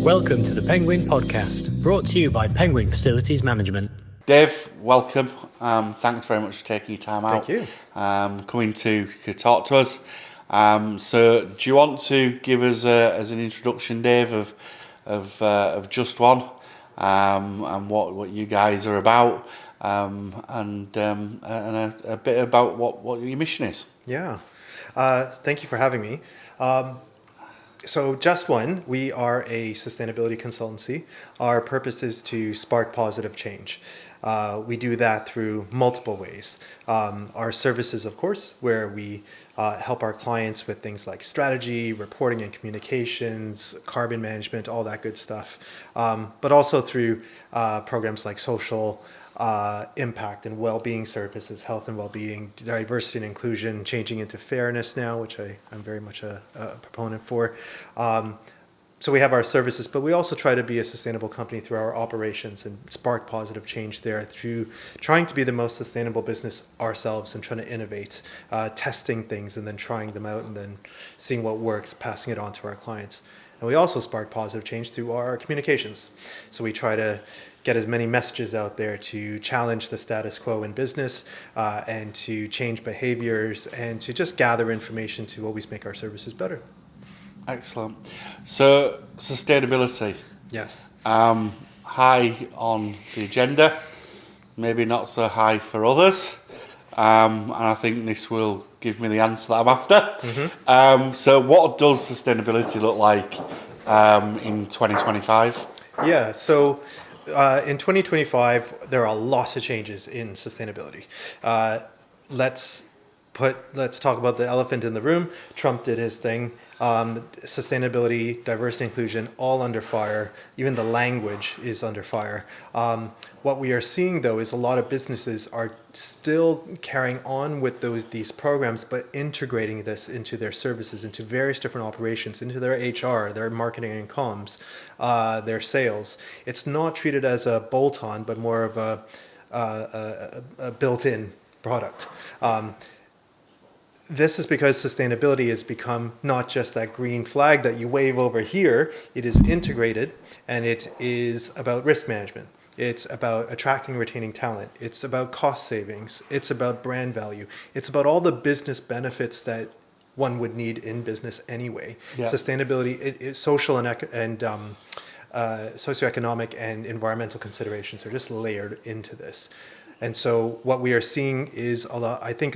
Welcome to the Penguin Podcast, brought to you by Penguin Facilities Management. Dave, welcome. Thanks very much for taking your time out. Thank you. Coming to talk to us. So, do you want to give us as an introduction, Dave, of Just One, and what you guys are about, and a bit about what your mission is? Yeah. Thank you for having me. So Just One, we are a sustainability consultancy. Our purpose is to spark positive change. We do that through multiple ways. Our services, of course, where we help our clients with things like strategy, reporting and communications, carbon management, all that good stuff. But also through programs like social impact and wellbeing services, health and wellbeing, diversity and inclusion, changing into fairness now, which I'm very much a proponent for. So we have our services, but we also try to be a sustainable company through our operations and spark positive change there through trying to be the most sustainable business ourselves and trying to innovate, testing things and then trying them out and then seeing what works, passing it on to our clients. And we also spark positive change through our communications. So we try to get as many messages out there to challenge the status quo in business and to change behaviors and to just gather information to always make our services better. Excellent. So, sustainability. Yes. High on the agenda, maybe not so high for others. And I think this will give me the answer that I'm after. Mm-hmm. So what does sustainability look like in 2025? Yeah, so in 2025, there are a lot of changes in sustainability. Let's talk about the elephant in the room. Trump did his thing. Sustainability, diversity, inclusion, all under fire. Even the language is under fire. What we are seeing, though, is a lot of businesses are still carrying on with these programs, but integrating this into their services, into various different operations, into their HR, their marketing and comms, their sales. It's not treated as a bolt-on, but more of a built-in product. This is because sustainability has become not just that green flag that you wave over here. It is integrated, and it is about risk management. It's about attracting and retaining talent. It's about cost savings. It's about brand value. It's about all the business benefits that one would need in business anyway. Yeah. Sustainability, social and socioeconomic and environmental considerations are just layered into this. And so what we are seeing is a lot, I think,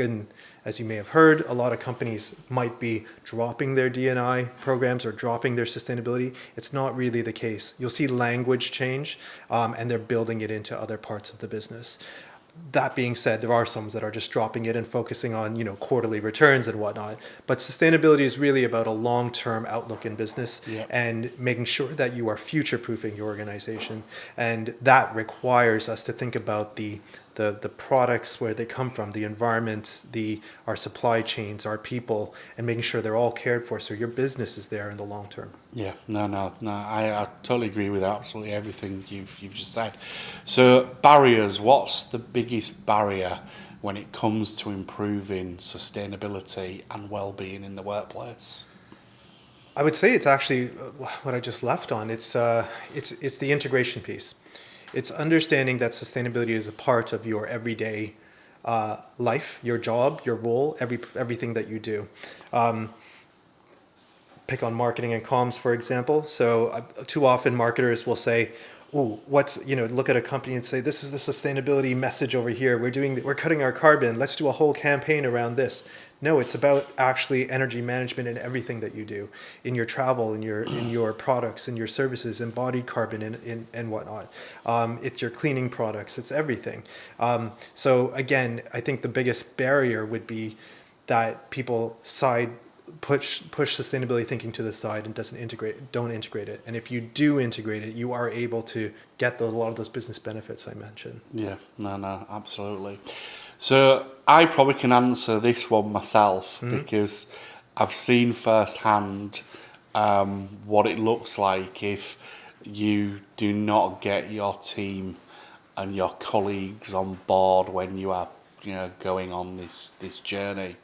as you may have heard, a lot of companies might be dropping their D&I programs or dropping their sustainability. It's not really the case. You'll see language change, and they're building it into other parts of the business. That being said, there are some that are just dropping it and focusing on, quarterly returns and whatnot. But sustainability is really about a long-term outlook in business. Yep. And making sure that you are future-proofing your organization. And that requires us to think about the products, where they come from, the environment, our supply chains, our people, and making sure they're all cared for so your business is there in the long term. Yeah, no, I totally agree with absolutely everything you've just said. So barriers, what's the biggest barrier when it comes to improving sustainability and well-being in the workplace? I would say it's actually what I just left on. It's the integration piece. It's understanding that sustainability is a part of your everyday life, your job, your role, everything that you do. Pick on marketing and comms, for example. So too often marketers will say, "Oh, look at a company and say, this is the sustainability message over here. We're cutting our carbon. Let's do a whole campaign around this." No, it's about actually energy management in everything that you do, in your travel, in your products, in your services, embodied carbon and whatnot. It's your cleaning products. It's everything. So again, I think the biggest barrier would be that people push sustainability thinking to the side and don't integrate it. And if you do integrate it, you are able to get a lot of those business benefits I mentioned. Yeah, no, absolutely. So I probably can answer this one myself, mm-hmm. because I've seen firsthand what it looks like if you do not get your team and your colleagues on board when you are going on this journey.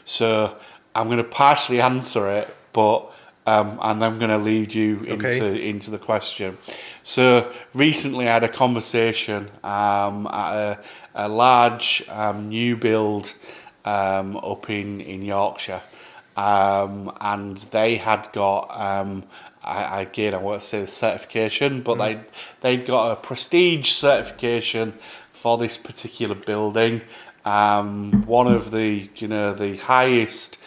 So I'm going to partially answer it, but and I'm going to lead you into the question. So recently I had a conversation at a large new build up in Yorkshire, and they had got again, I won't say the certification, but they'd got a prestige certification for this particular building. One of the highest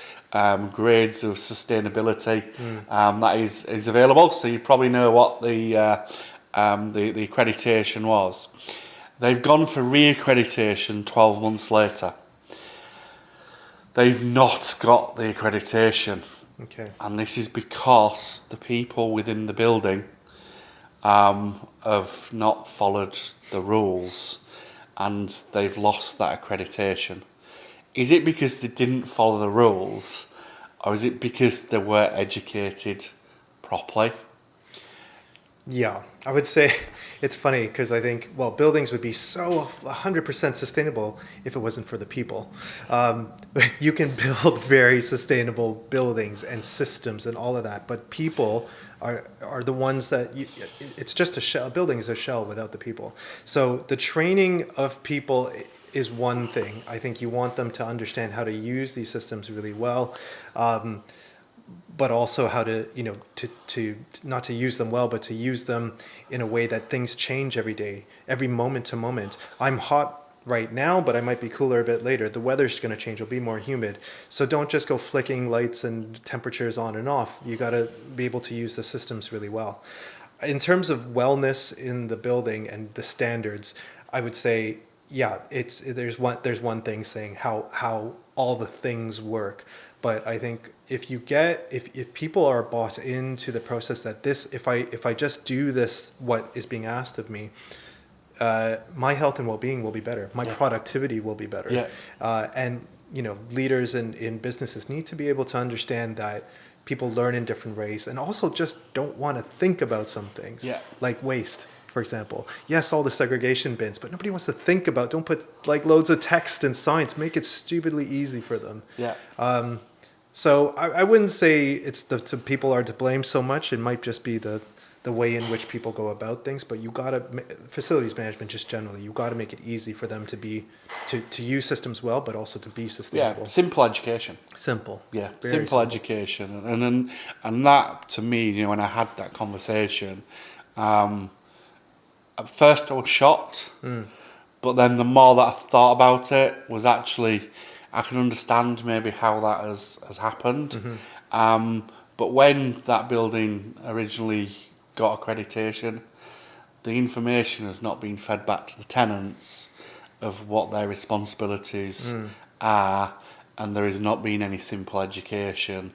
grades of sustainability that is available. So you probably know what the accreditation was. They've gone for re-accreditation 12 months later. They've not got the accreditation. Okay. And this is because the people within the building have not followed the rules, and they've lost that accreditation. Is it because they didn't follow the rules, or is it because they weren't educated properly? Yeah, I would say it's funny because I think, well, buildings would be so 100% sustainable if it wasn't for the people. You can build very sustainable buildings and systems and all of that, but people are the ones that it's just a shell. A building is a shell without the people. So the training of people is one thing. I think you want them to understand how to use these systems really well. But also how to, to not to use them well, but to use them in a way that things change every day, every moment to moment. I'm hot right now, but I might be cooler a bit later. The weather's going to change. It'll be more humid. So don't just go flicking lights and temperatures on and off. You got to be able to use the systems really well. In terms of wellness in the building and the standards, I would say, yeah, there's one thing saying how all the things work. But I think if people are bought into the process that if I just do this, what is being asked of me, my health and well-being will be better. My productivity will be better. Yeah. And leaders in businesses need to be able to understand that people learn in different ways, and also just don't want to think about some things, like waste. For example, yes, all the segregation bins, but nobody wants to think about. Don't put like loads of text and science. Make it stupidly easy for them. Yeah. So I wouldn't say it's the people are to blame so much. It might just be the way in which people go about things. But you gotta facilities management just generally. You gotta make it easy for them to use systems well, but also to be sustainable. Yeah. Simple education. Simple. Yeah. Very Simple education, and that to me, when I had that conversation. At first I was shocked, but then the more that I thought about it was actually, I can understand maybe how that has happened. Mm-hmm. But when that building originally got accreditation, the information has not been fed back to the tenants of what their responsibilities are, and there has not been any simple education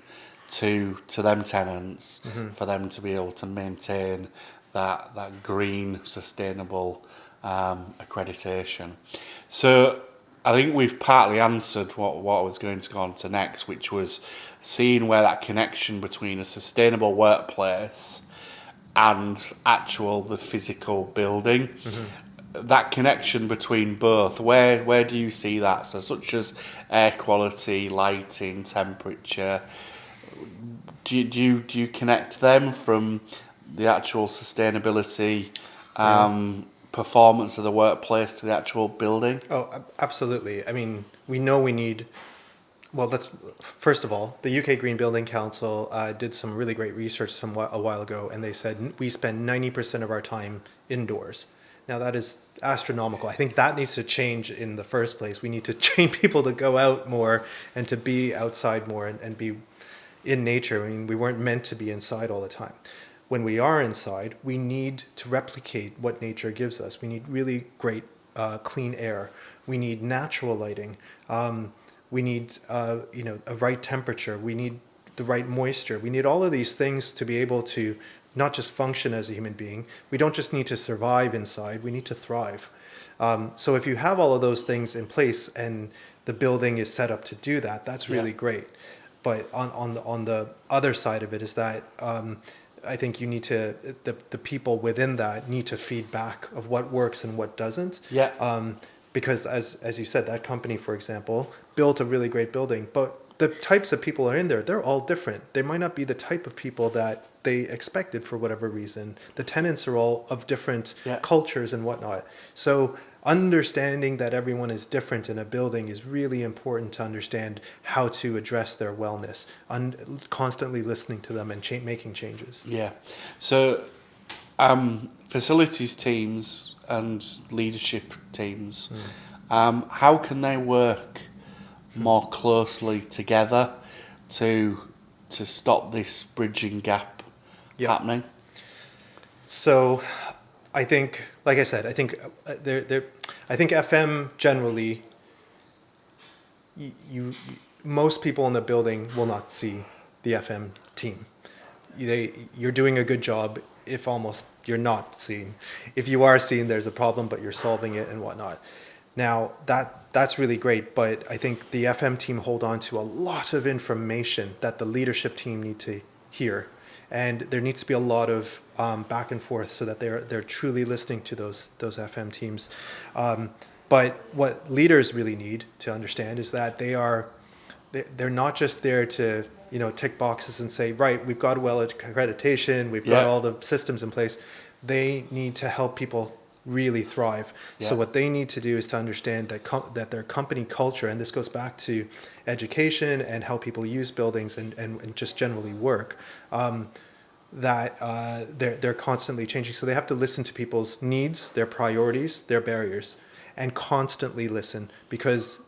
to them tenants for them to be able to maintain that green, sustainable accreditation. So I think we've partly answered what I was going to go on to next, which was seeing where that connection between a sustainable workplace and the physical building, that connection between both, where do you see that? So such as air quality, lighting, temperature, do you connect them from the actual sustainability performance of the workplace to the actual building? Oh, absolutely. I mean, we know we need. Well, first of all, the UK Green Building Council did some really great research a while ago, and they said we spend 90% of our time indoors. Now that is astronomical. I think that needs to change in the first place. We need to train people to go out more and to be outside more and be in nature. I mean, we weren't meant to be inside all the time. When we are inside, we need to replicate what nature gives us. We need really great clean air. We need natural lighting. We need a right temperature. We need the right moisture. We need all of these things to be able to not just function as a human being. We don't just need to survive inside. We need to thrive. So if you have all of those things in place and the building is set up to do that, that's really great. But on the other side of it is that I think you need to the people within that need to feed back of what works and what doesn't. Yeah. Because as you said, that company, for example, built a really great building, but the types of people are in there, they're all different. They might not be the type of people that they expected for whatever reason. The tenants are all of different Yeah. cultures and whatnot. So understanding that everyone is different in a building is really important to understand how to address their wellness, constantly listening to them and making changes. Yeah. So, facilities teams and leadership teams, how can they work more closely together to stop this bridging gap Yeah. happening? So, I think, like I said, I think I think FM generally, most people in the building will not see the FM team. You're doing a good job if almost you're not seen. If you are seen, there's a problem, but you're solving it and whatnot. Now that's really great, but I think the FM team hold on to a lot of information that the leadership team need to hear, and there needs to be a lot of back and forth so that they're truly listening to those FM teams. But what leaders really need to understand is that they're not just there to tick boxes and say, right, we've got well accreditation, we've got all the systems in place. They need to help people really thrive. So what they need to do is to understand that their company culture, and this goes back to education and how people use buildings and just generally work, that they're constantly changing. So they have to listen to people's needs, their priorities, their barriers, and constantly listen, because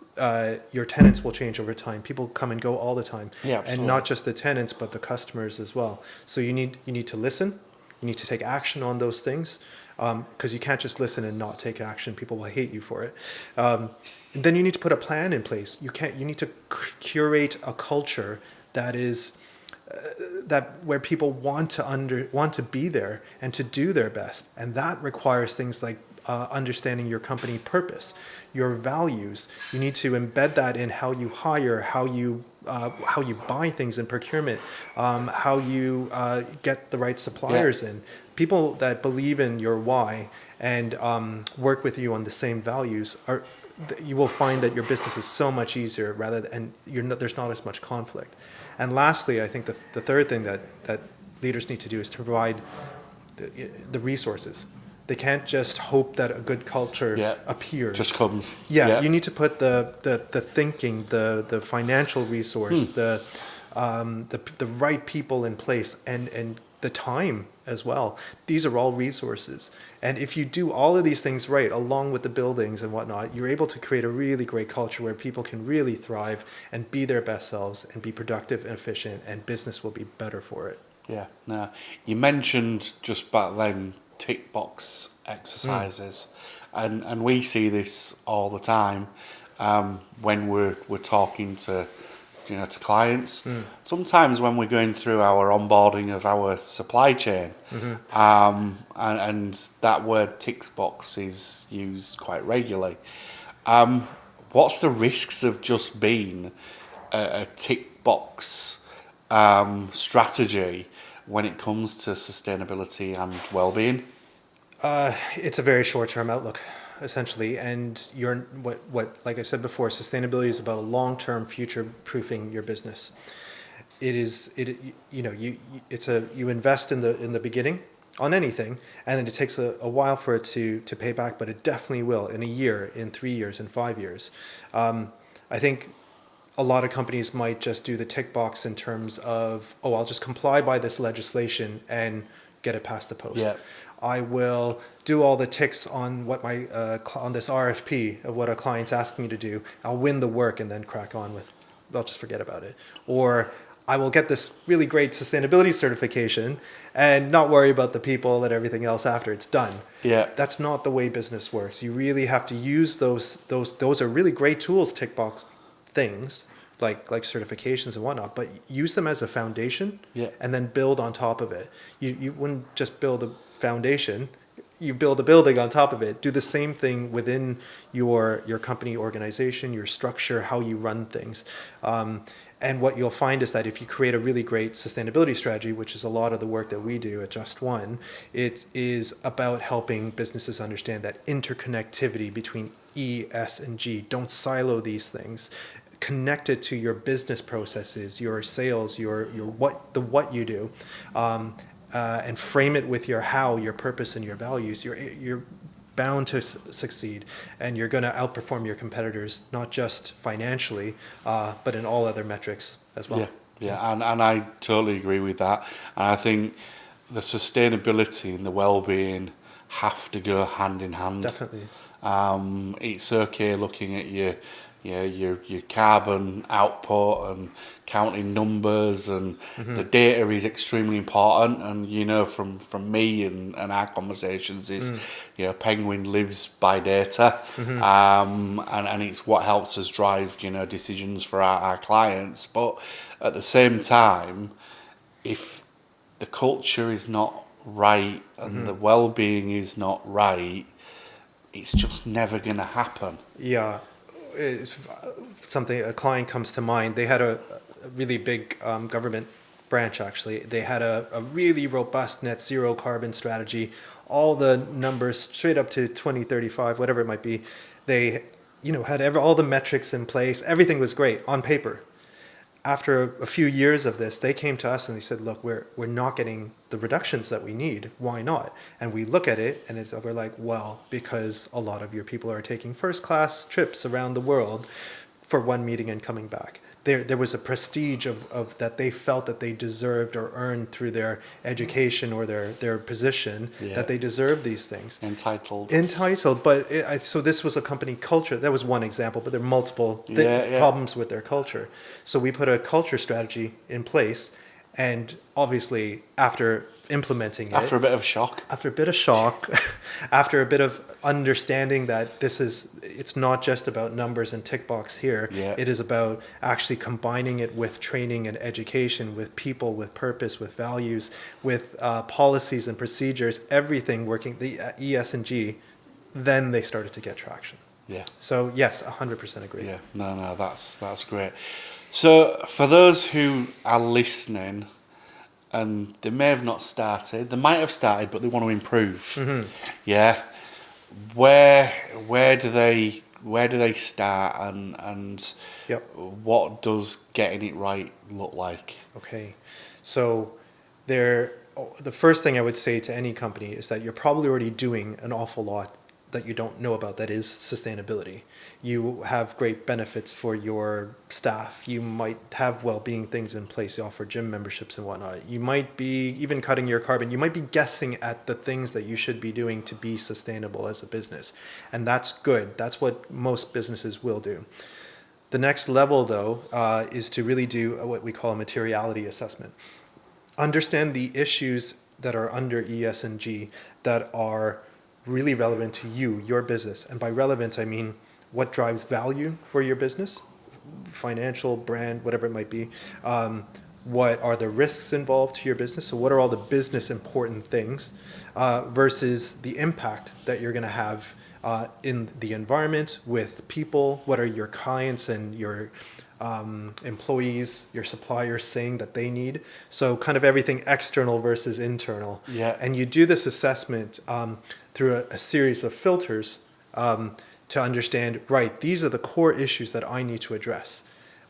your tenants will change over time. People come and go all the time, and not just the tenants, but the customers as well. So you need to listen. You need to take action on those things, because you can't just listen and not take action. People will hate you for it. And then you need to put a plan in place. You need to curate a culture that is where people want to be there and to do their best, and that requires things like understanding your company purpose, your values. You need to embed that in how you hire, how you buy things in procurement, how you get the right suppliers in. People that believe in your why and work with you on the same values you will find that your business is so much easier there's not as much conflict. And lastly, I think the third thing that leaders need to do is to provide the resources. They can't just hope that a good culture appears. Just comes. You need to put the thinking, the financial resource, the right people in place, and the time as well. These are all resources. And if you do all of these things right, along with the buildings and whatnot, you're able to create a really great culture where people can really thrive and be their best selves and be productive and efficient, and business will be better for it. Yeah. Now, you mentioned just back then tick box exercises, and we see this all the time when we're talking to clients. Sometimes when we're going through our onboarding of our supply chain, and that word tick box is used quite regularly. What's the risks of just being a tick box strategy when it comes to sustainability and well-being? It's a very short-term outlook, essentially, and what like I said before, sustainability is about a long-term future-proofing your business. You invest in the beginning on anything, and then it takes a while for it to pay back, but it definitely will in a year, in 3 years, in 5 years. I think a lot of companies might just do the tick box in terms of, I'll just comply by this legislation and get it past the post. I will do all the ticks on what on this RFP of what a client's asking me to do. I'll win the work and then crack on with, I'll just forget about it. Or I will get this really great sustainability certification and not worry about the people and everything else after it's done. That's not the way business works. You really have to use those are really great tools, tick box things, like certifications and whatnot, but use them as a foundation and then build on top of it. You wouldn't just build a foundation, you build a building on top of it. Do the same thing within your company organization, your structure, how you run things. And what you'll find is that if you create a really great sustainability strategy, which is a lot of the work that we do at Just One, it is about helping businesses understand that interconnectivity between E, S, and G. Don't silo these things. connect it to your business processes, your sales, your what you do, and frame it with your how, your purpose, and your values, you're bound to succeed, and you're going to outperform your competitors, not just financially, but in all other metrics as well. Yeah, and I totally agree with that. And I think the sustainability and the well-being have to go hand in hand. Definitely. It's okay looking at your carbon output and counting numbers, and the data is extremely important. And from me and our conversations is Penguin lives by data, and it's what helps us drive decisions for our clients. But at the same time, if the culture is not right and the well-being is not right, it's just never going to happen. Yeah, it's something, a client comes to mind. They had a really big government branch, actually. They had a really robust net zero carbon strategy, all the numbers straight up to 2035, whatever it might be. They had all the metrics in place. Everything was great on paper. After a few years of this, they came to us and they said, look, we're not getting the reductions that we need. Why not? And we look at it and we're like, well, because a lot of your people are taking first class trips around the world for one meeting and coming back. There was a prestige of that they felt that they deserved or earned through their education or their position, that they deserved these things. Entitled. But so this was a company culture. That was one example, but there are multiple problems with their culture. So we put a culture strategy in place, and obviously after implementing it, after a bit of shock, after a bit of understanding that it's not just about numbers and tick box here. It is about actually combining it with training and education, with people, with purpose, with values, with policies and procedures, everything working, the ESG. Then they started to get traction. So yes, 100% agree. No, that's great. So for those who are listening, and they may have not started, they might have started, but they want to improve. Where do they start, and what does getting it right look like? Okay, so the first thing I would say to any company is that you're probably already doing an awful lot that you don't know about, that is sustainability. You have great benefits for your staff. You might have well-being things in place. You offer gym memberships and whatnot. You might be even cutting your carbon. You might be guessing at the things that you should be doing to be sustainable as a business. And that's good. That's what most businesses will do. The next level, though, is to really do what we call a materiality assessment. Understand the issues that are under ES&G that are really relevant to you, your business. And by relevant, I mean what drives value for your business, financial, brand, whatever it might be. What are the risks involved to your business? So what are all the business important things versus the impact that you're going to have in the environment with people? What are your clients and your employees, your suppliers saying that they need? So kind of everything external versus internal. And you do this assessment through a series of filters to understand, right, these are the core issues that I need to address.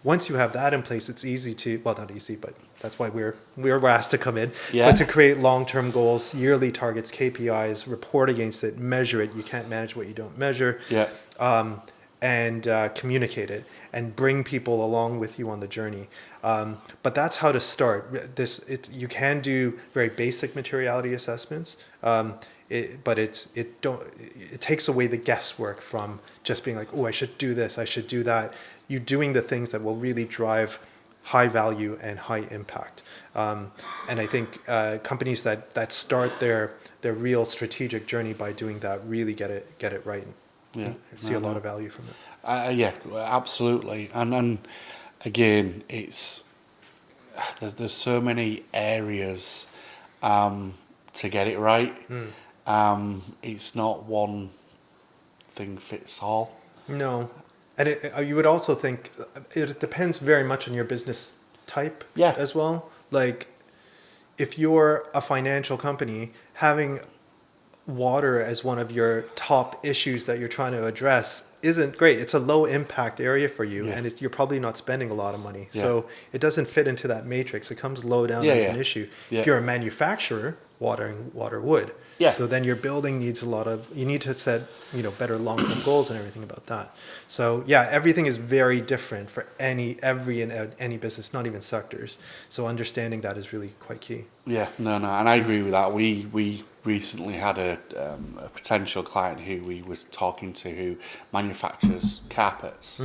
Once you have that in place, it's easy to, well, not easy, but that's why we're asked to come in, but to create long-term goals, yearly targets, KPIs, report against it, measure it. You can't manage what you don't measure. And communicate it and bring people along with you on the journey. But that's how to start. You can do very basic materiality assessments, but it takes away the guesswork from just being like, oh, I should do this, I should do that. You're doing the things that will really drive high value and high impact. And I think companies that start their real strategic journey by doing that really get it right. See a lot of value from it. Yeah, absolutely. And again, there's so many areas to get it right. It's not one thing fits all. No, and you would also think it depends very much on your business type as well. Like if you're a financial company, having water as one of your top issues that you're trying to address isn't great. It's a low impact area for you, Yeah. and you're probably not spending a lot of money. Yeah. So it doesn't fit into that matrix. It comes low down Yeah, as yeah. an issue. Yeah. If you're a manufacturer, watering water would. Yeah. So then your building needs you need to set, better long-term goals and everything about that. So yeah, everything is very different for any business, not even sectors. So understanding that is really quite key. Yeah, no, and I agree with that. We recently had a potential client who we were talking to who manufactures carpets.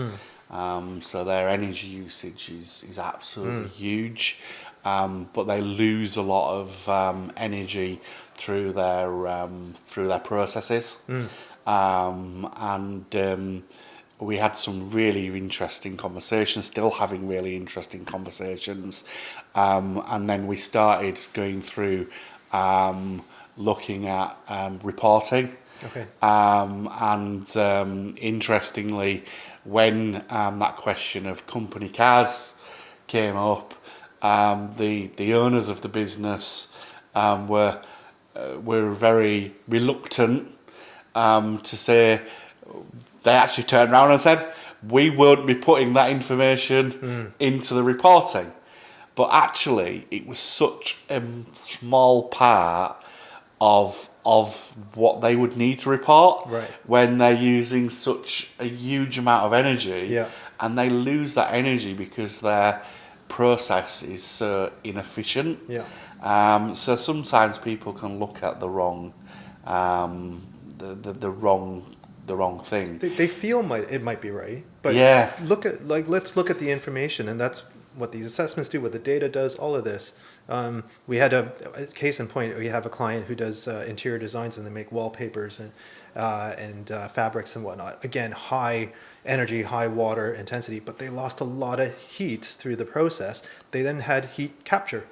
So their energy usage is absolutely huge, but they lose a lot of energy through their processes, and we had some really interesting conversations, still having really interesting conversations, and then we started going through looking at reporting. Okay. And interestingly, when that question of company cars came up, the owners of the business were very reluctant to say. They actually turned around and said, we won't be putting that information into the reporting. But actually, it was such a small part of what they would need to report Right. when they're using such a huge amount of energy. Yeah. And they lose that energy because their process is so inefficient. Yeah. So sometimes people can look at the wrong the wrong thing. They feel it might be right, but Yeah. let's look at the information, and that's what these assessments do, what the data does, all of this. We had a case in point. We have a client who does interior designs, and they make wallpapers and fabrics and whatnot. Again, high energy, high water intensity, but they lost a lot of heat through the process. They then had heat capture,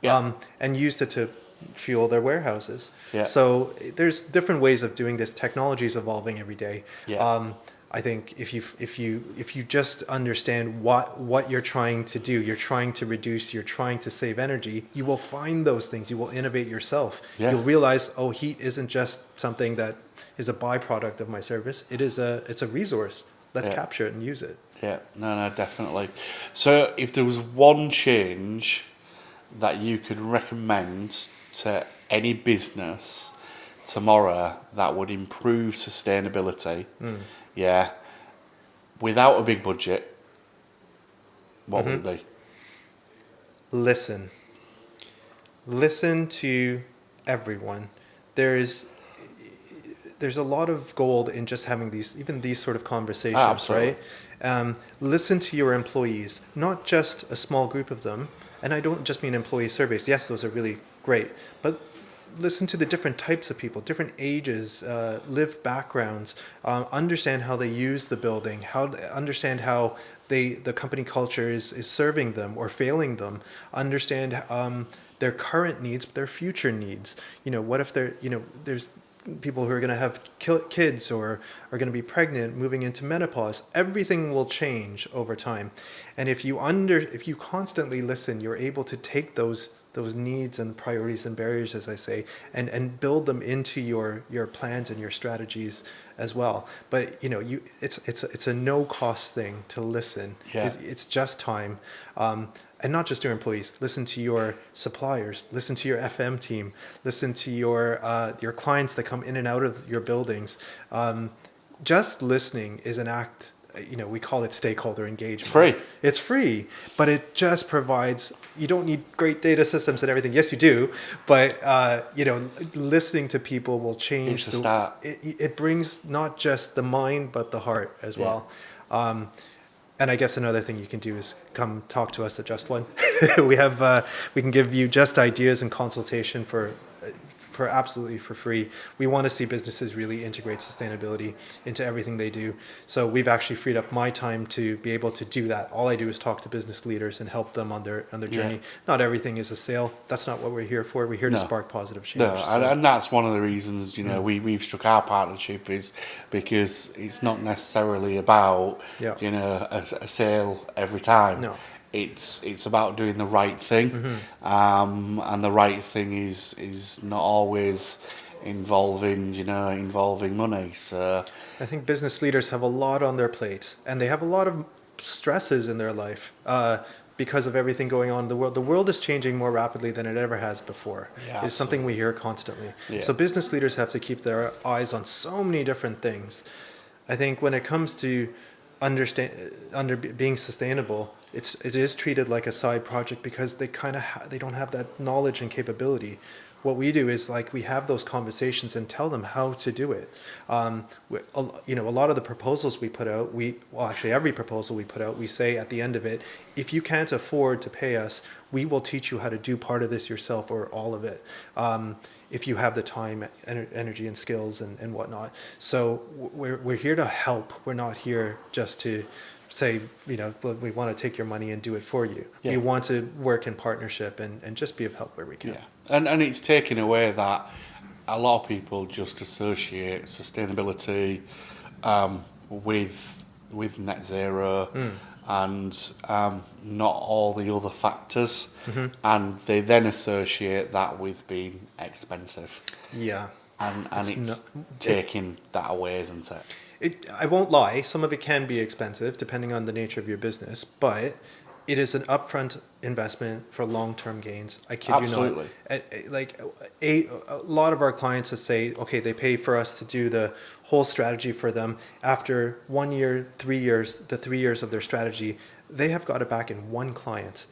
and used it to fuel their warehouses. Yeah. So there's different ways of doing this. Technology is evolving every day. Yeah. I think if you just understand what you're trying to do, you're trying to reduce, you're trying to save energy, you will find those things. You will innovate yourself. Yeah. You'll realize, heat isn't just something that is a byproduct of my service. It's a resource. Let's capture it and use it. Yeah, no, definitely. So if there was one change that you could recommend to any business tomorrow that would improve sustainability, without a big budget, what would it be? Listen to everyone. There's a lot of gold in just having these sort of conversations, Absolutely. right? Listen to your employees, not just a small group of them. And I don't just mean employee surveys. Yes, those are really great, but listen to the different types of people, different ages, lived backgrounds, understand how they use the building, understand how the company culture is serving them or failing them, understand their current needs, their future needs. What if there's people who are going to have kids or are going to be pregnant, moving into menopause. Everything will change over time, and if you constantly listen, you're able to take those needs and priorities and barriers, as I say, and build them into your plans and your strategies as well. But it's a no cost thing to listen. Yeah. It's just time. And not just your employees. Listen to your suppliers. Listen to your FM team. Listen to your clients that come in and out of your buildings. Just listening is an act. We call it stakeholder engagement. It's free. It's free, but it just provides. You don't need great data systems and everything. Yes, you do, but listening to people will change. It's the start. It brings not just the mind but the heart as well. And I guess another thing you can do is come talk to us at Just One. we can give you just ideas and consultation for absolutely for free. We want to see businesses really integrate sustainability into everything they do. So we've actually freed up my time to be able to do that. All I do is talk to business leaders and help them on their journey. Yeah. Not everything is a sale. That's not what we're here for. We're here to spark positive change. No, and that's one of the reasons we've struck our partnership is because it's not necessarily about a sale every time. No. It's about doing the right thing, and the right thing is not always involving money. So I think business leaders have a lot on their plate, and they have a lot of stresses in their life because of everything going on in the world. The world is changing more rapidly than it ever has before. Yeah, It's something we absolutely. hear constantly. Yeah. So business leaders have to keep their eyes on so many different things. I think when it comes to being sustainable, it is treated like a side project because they kind of they don't have that knowledge and capability. What we do is like we have those conversations and tell them how to do it. A lot of the proposals we put out, actually every proposal we put out, we say at the end of it, if you can't afford to pay us, we will teach you how to do part of this yourself or all of it. If you have the time, energy, and skills and whatnot. So we're here to help. We're not here just to say, "Well, we want to take your money and do it for you." Yeah. We want to work in partnership and just be of help where we can. yeah, and it's taken away that a lot of people just associate sustainability with net zero and not all the other factors, and they then associate that with being expensive, Yeah. and it's not- taking that away, isn't it? I won't lie, some of it can be expensive depending on the nature of your business, but it is an upfront investment for long-term gains. I kid Absolutely. you not. Like a lot of our clients that say, okay, they pay for us to do the whole strategy for them. After 1 year, 3 years, the 3 years of their strategy, they have got it back in one client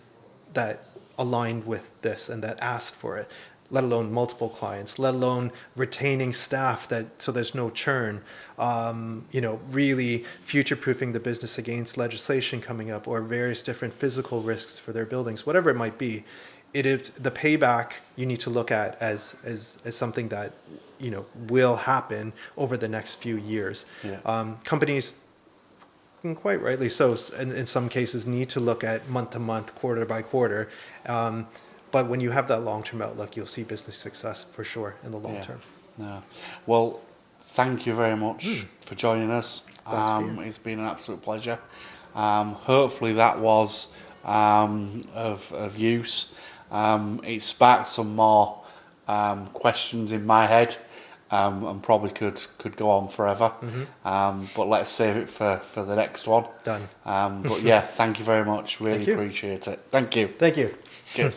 that aligned with this and that asked for it, let alone multiple clients, let alone retaining staff so there's no churn, really future-proofing the business against legislation coming up or various different physical risks for their buildings, whatever it might be. It is the payback you need to look at as something that will happen over the next few years. Yeah. Companies, and quite rightly so, in some cases need to look at month to month, quarter by quarter. But when you have that long-term outlook, you'll see business success for sure in the long Yeah. term. No. Well, thank you very much for joining us. Glad to be here. It's been an absolute pleasure. Hopefully that was of use. It sparked some more questions in my head, and probably could go on forever. But let's save it for the next one. Done. But yeah, thank you very much. Really Thank you. appreciate it. Thank you. Thank you. Cheers.